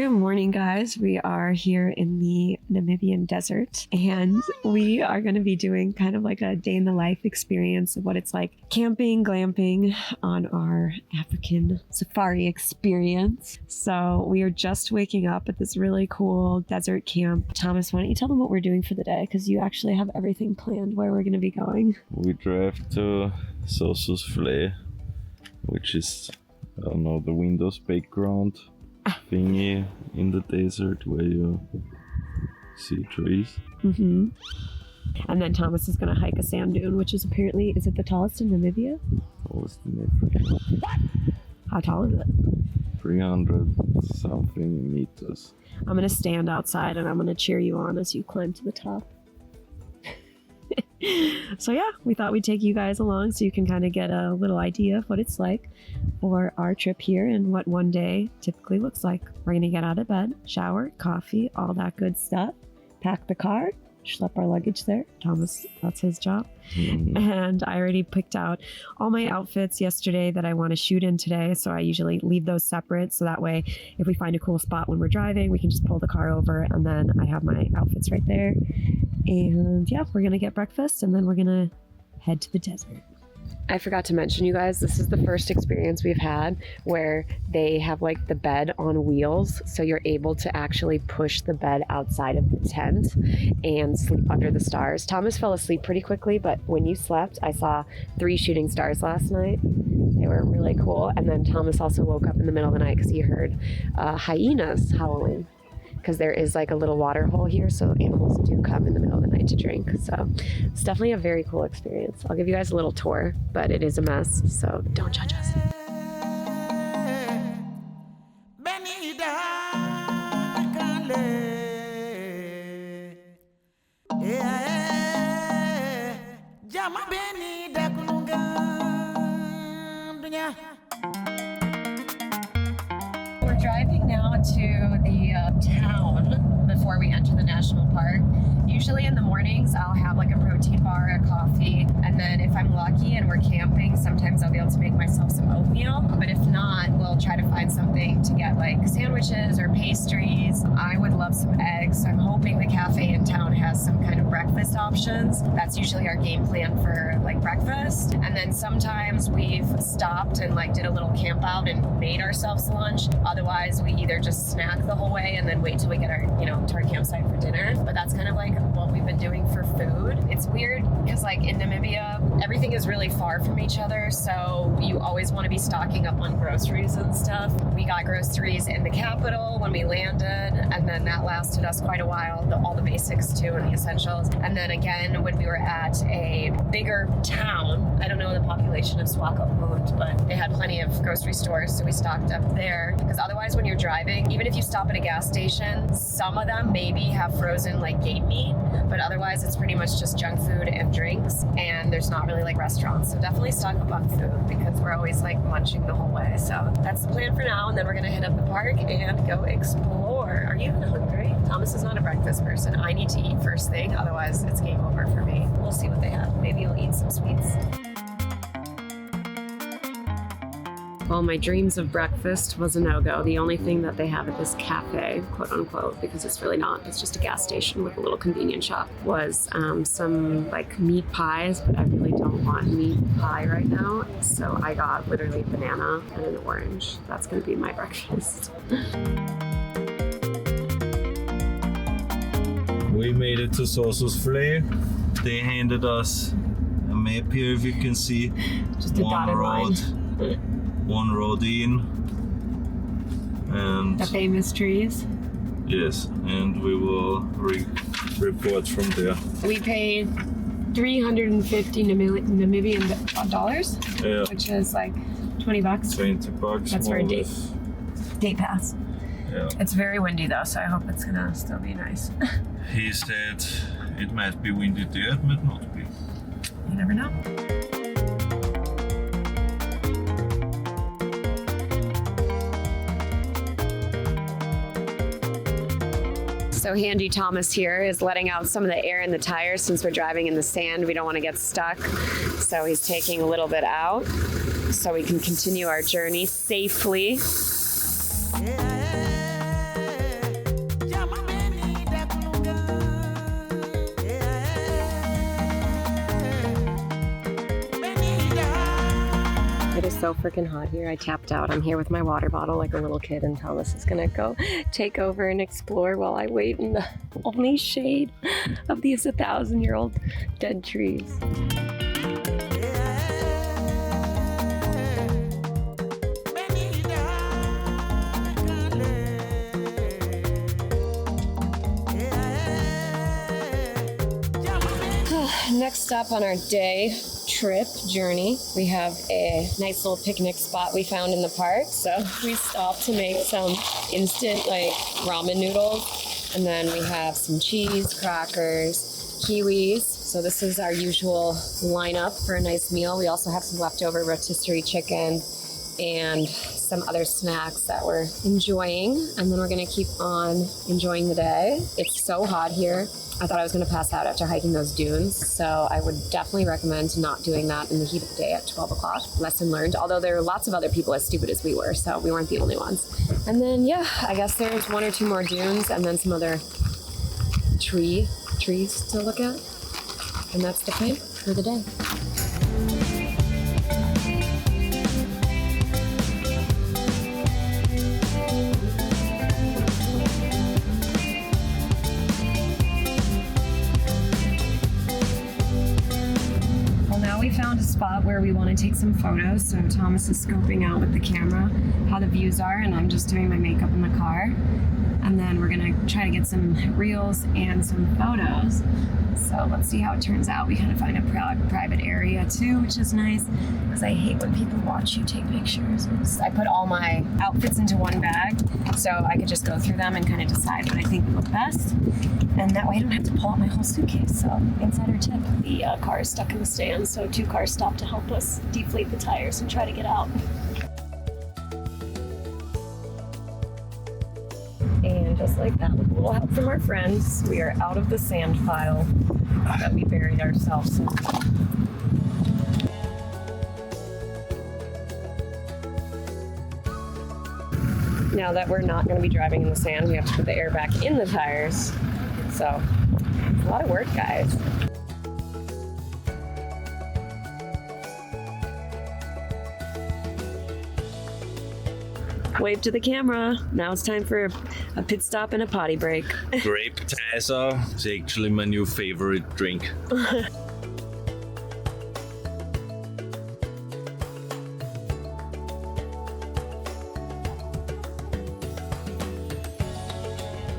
Good morning, guys. We are here in the Namibian desert, and we are going to be doing kind of like a day in the life experience of what it's like camping, glamping on our African safari experience. So we are just waking up at this really cool desert camp. Thomas, why don't you tell them what we're doing for the day? Because you actually have everything planned where we're going to be going. We drive to Sossusvlei, which is, I don't know, the Windows background thingy in the desert where you see trees. Mm-hmm. And then Thomas is going to hike a sand dune, which is apparently, is it the tallest in Namibia? Tallest in Africa. What? How tall is it? 300 something meters. I'm going to stand outside and I'm going to cheer you on as you climb to the top. So yeah, we thought we'd take you guys along so you can kind of get a little idea of what it's like for our trip here and what one day typically looks like. We're going to get out of bed, shower, coffee, all that good stuff, pack the car, schlep our luggage there. Thomas, that's his job. And I already picked out all my outfits yesterday that I want to shoot in today. So I usually leave those separate. So that way, if we find a cool spot when we're driving, we can just pull the car over and then I have my outfits right there. And yeah, we're going to get breakfast and then we're going to head to the desert. I forgot to mention, you guys, this is the first experience we've had where they have like the bed on wheels. So you're able to actually push the bed outside of the tent and sleep under the stars. Thomas fell asleep pretty quickly, but when you slept, I saw 3 shooting stars last night. They were really cool. And then Thomas also woke up in the middle of the night because he heard hyenas howling. Because there is like a little water hole here, so animals do come in the middle of the night to drink. So it's definitely a very cool experience. I'll give you guys a little tour, but it is a mess, so don't judge us. We're driving now to the town before we enter the national park. Usually in the mornings I'll have like a protein bar, a coffee, and then if I'm lucky and we're camping, sometimes I'll be able to make myself some oatmeal. But if not, we'll try to find something to get like sandwiches or pastries. I would love some eggs, so I'm hoping the cafe in town has some kind of breakfast options. That's usually our game plan for like breakfast. And then sometimes we've stopped and like did a little camp out and made ourselves lunch. Otherwise, we either just snack the whole way and then wait till we get our, to our campsite for dinner. But that's kind of like what we've been doing for food. It's weird because like in Namibia, everything is really far from each other. So you always want to be stocking up on groceries and stuff. We got groceries in the capital when we landed, and then that lasted us quite a while, all the basics too and the essentials. And then again, when we were at a bigger town, I don't know the population of Swakopmund, but they had plenty of grocery stores, so we stocked up there. Because otherwise when you're driving, even if you stop at a gas station, some of them maybe have frozen like gate meat, but otherwise it's pretty much just junk food and drinks, and there's not really like restaurants. So definitely stock up on food because we're always like munching the whole way. So that's the plan for now, and then we're gonna hit up the park and go explore. Are you hungry? Thomas is not a breakfast person. I need to eat first thing, otherwise it's game over for me. We'll see what they have. Maybe I'll eat some sweets. Well, my dreams of breakfast was a no-go. The only thing that they have at this cafe, quote unquote, because it's really not, it's just a gas station with a little convenience shop, was some like meat pies, but I really don't want meat pie right now. So I got literally a banana and an orange. That's gonna be my breakfast. We made it to Sossusvlei. They handed us a map here, if you can see. Just a dotted line. One road in, and the famous trees. Yes, and we will report from there. We paid 350 Namibian dollars, yeah, which is like $20. $20. That's for a day pass. Yeah. It's very windy though, so I hope it's gonna still be nice. He said it might be windy there, it might not be. You never know. So Handy Thomas here is letting out some of the air in the tires since we're driving in the sand. We don't want to get stuck. So he's taking a little bit out so we can continue our journey safely. so freaking hot here. I tapped out. I'm here with my water bottle like a little kid, and Thomas is gonna go take over and explore while I wait in the only shade of these 1,000-year-old dead trees. Next up on our day trip journey, we have a nice little picnic spot we found in the park. So we stopped to make some instant like ramen noodles, and then we have some cheese, crackers, kiwis. So this is our usual lineup for a nice meal. We also have some leftover rotisserie chicken and some other snacks that we're enjoying, and then we're gonna keep on enjoying the day. It's so hot here. I thought I was gonna pass out after hiking those dunes, so I would definitely recommend not doing that in the heat of the day at 12 o'clock. Lesson learned, although there are lots of other people as stupid as we were, so we weren't the only ones. And then, yeah, I guess there's 1 or 2 more dunes and then some other trees to look at. And that's the plan for the day. We found a spot where we want to take some photos, so Thomas is scoping out with the camera how the views are, and I'm just doing my makeup in the car. And then we're gonna try to get some reels and some photos. So let's see how it turns out. We kind of find a private area too, which is nice, because I hate when people watch you take pictures. I put all my outfits into one bag, so I could just go through them and kind of decide what I think would look best. And that way I don't have to pull out my whole suitcase. So insider tip, the car is stuck in the stand, so 2 cars stopped to help us deflate the tires and try to get out. And just like that, with a little help from our friends, we are out of the sand pile that we buried ourselves in. Now that we're not going to be driving in the sand, we have to put the air back in the tires. So, it's a lot of work, guys. Wave to the camera. Now it's time for a pit stop and a potty break. Grape Tizer is actually my new favorite drink.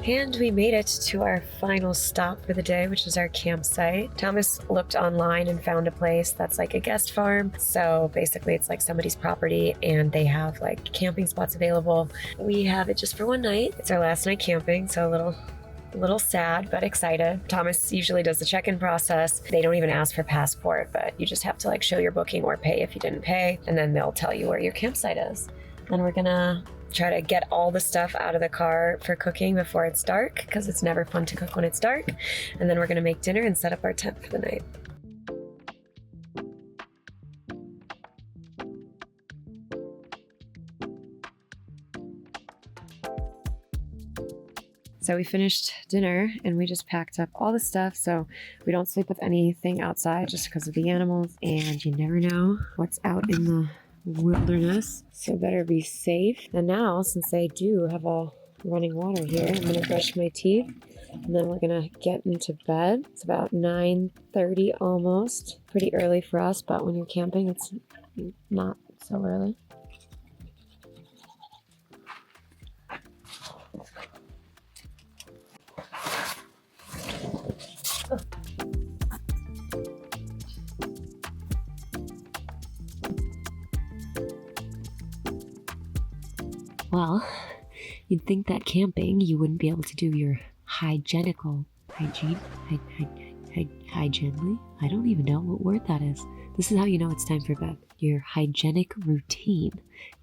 And we made it to our final stop for the day, which is our campsite. Thomas looked online and found a place that's like a guest farm. So basically it's like somebody's property and they have like camping spots available. We have it just for one night. It's our last night camping, so a little sad, but excited. Thomas usually does the check-in process. They don't even ask for passport, but you just have to like show your booking or pay if you didn't pay, and then they'll tell you where your campsite is. Then we're gonna try to get all the stuff out of the car for cooking before it's dark, because it's never fun to cook when it's dark. And then we're gonna make dinner and set up our tent for the night. So we finished dinner and we just packed up all the stuff so we don't sleep with anything outside just because of the animals, and you never know what's out in the wilderness, so better be safe. And now, since I do have all running water here, I'm gonna brush my teeth and then we're gonna get into bed. It's about 9:30 almost. Pretty early for us, but when you're camping it's not so early. Well, you'd think that camping you wouldn't be able to do your hygienely? I don't even know what word that is. This is how you know it's time for bed. Your hygienic routine.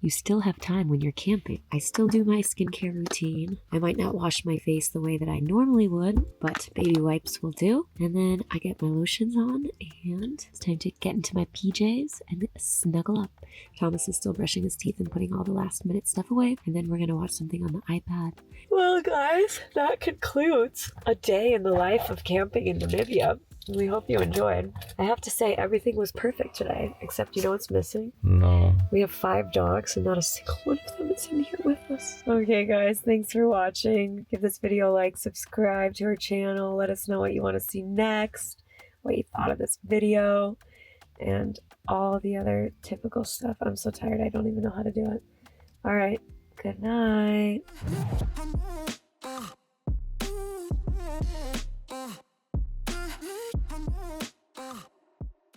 You still have time when you're camping. I still do my skincare routine. I might not wash my face the way that I normally would, but baby wipes will do. And then I get my lotions on, and it's time to get into my PJs and snuggle up. Thomas is still brushing his teeth and putting all the last minute stuff away, and then we're gonna watch something on the iPad. Well, guys, that concludes a day in the life of camping in Namibia. We hope you enjoyed. I have to say, everything was perfect today, except you know what's missing? No. We have 5 dogs and not a single one of them is in here with us. Okay guys, thanks for watching. Give this video a like, subscribe to our channel, let us know what you want to see next, what you thought of this video, and all the other typical stuff. I'm so tired, I don't even know how to do it. Alright, good night.